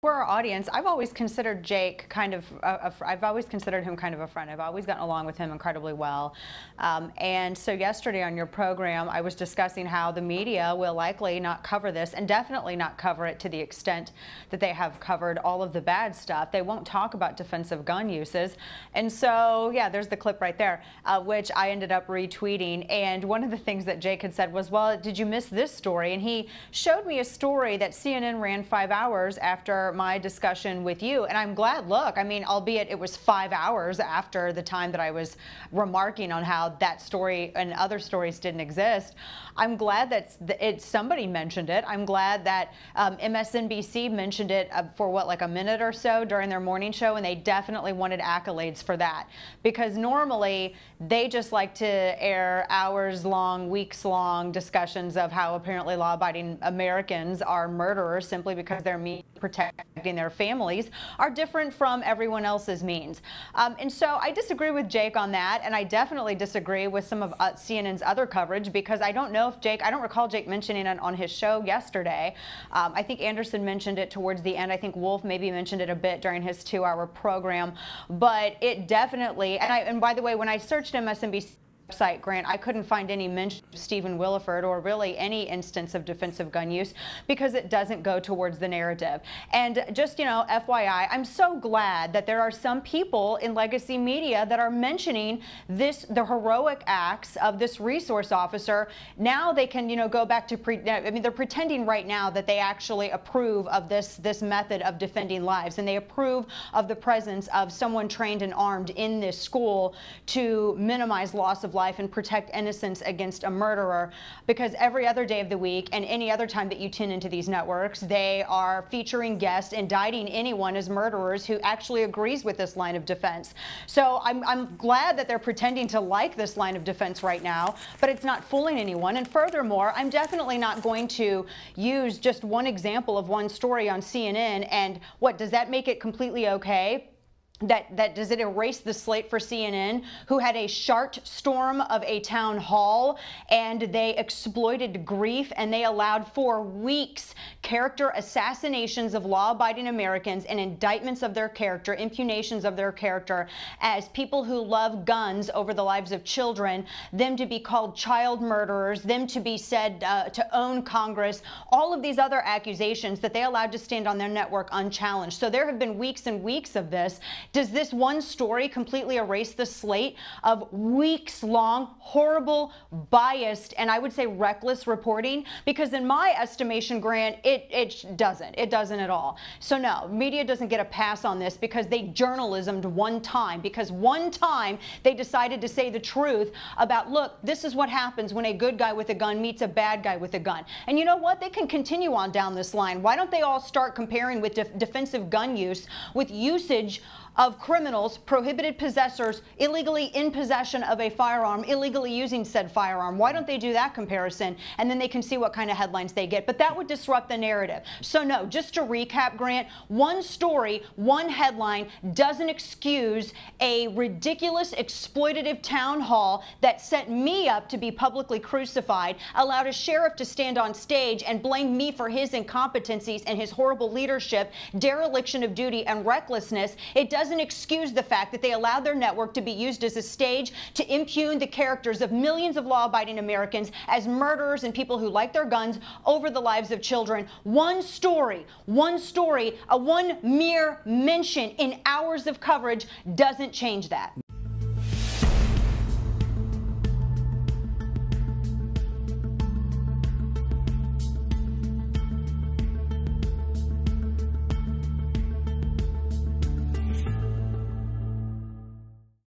For our audience, I've always considered Jake kind of, I've always considered him kind of a friend. I've always gotten along with him incredibly well. And so yesterday on your program, I was discussing how the media will likely not cover this and definitely not cover it to the extent that they have covered all of the bad stuff. They won't talk about defensive gun uses. And so, yeah, there's the clip right there, which I ended up retweeting. And one of the things that Jake had said was, well, did you miss this story? And he showed me a story that CNN ran 5 hours after my discussion with you, and I'm glad. Look, I mean, albeit it was 5 hours after the time that I was remarking on how that story and other stories didn't exist, I'm glad that somebody mentioned it. I'm glad that MSNBC mentioned it for what, like a minute or so during their morning show, and they definitely wanted accolades for that, because normally they just like to air hours-long, weeks-long discussions of how apparently law-abiding Americans are murderers simply because they're protecting their families are different from everyone else's means. And so I disagree with Jake on that, and I definitely disagree with some of CNN's other coverage, because I don't know if Jake, I don't recall Jake mentioning it on his show yesterday. I think Anderson mentioned it towards the end. I think Wolf maybe mentioned it a bit during his 2-hour program, but it definitely, and by the way, when I searched MSNBC website, Grant, I couldn't find any mention of Stephen Williford or really any instance of defensive gun use, because it doesn't go towards the narrative. And just, you know, FYI, I'm so glad that there are some people in legacy media that are mentioning the heroic acts of this resource officer. Now they can, you know, go back to I mean, they're pretending right now that they actually approve of this method of defending lives, and they approve of the presence of someone trained and armed in this school to minimize loss of life and protect innocence against a murderer, because every other day of the week and any other time that you tune into these networks, they are featuring guests indicting anyone as murderers who actually agrees with this line of defense. So I'm glad that they're pretending to like this line of defense right now, but it's not fooling anyone. And furthermore, I'm definitely not going to use just one example of one story on CNN. And what does that make it completely okay? That does it erase the slate for CNN, who had a sharp storm of a town hall, and they exploited grief, and they allowed for weeks character assassinations of law-abiding Americans and indictments of their character, impugnations of their character as people who love guns over the lives of children, them to be called child murderers, them to be said to own Congress, all of these other accusations that they allowed to stand on their network unchallenged. So there have been weeks and weeks of this. Does this one story completely erase the slate of weeks-long, horrible, biased, and I would say reckless reporting? Because in my estimation, Grant, it doesn't. It doesn't at all. So no, media doesn't get a pass on this because they journalismed one time, because one time they decided to say the truth about, look, this is what happens when a good guy with a gun meets a bad guy with a gun. And you know what? They can continue on down this line. Why don't they all start comparing with defensive gun use with usage of criminals, prohibited possessors, illegally in possession of a firearm, illegally using said firearm? Why don't they do that comparison? And then they can see what kind of headlines they get. But that would disrupt the narrative. So no, just to recap, Grant, one story, one headline doesn't excuse a ridiculous, exploitative town hall that set me up to be publicly crucified, allowed a sheriff to stand on stage and blame me for his incompetencies and his horrible leadership, dereliction of duty, and recklessness. It doesn't excuse the fact that they allowed their network to be used as a stage to impugn the characters of millions of law-abiding Americans as murderers and people who like their guns over the lives of children. One story, one mere mention in hours of coverage doesn't change that.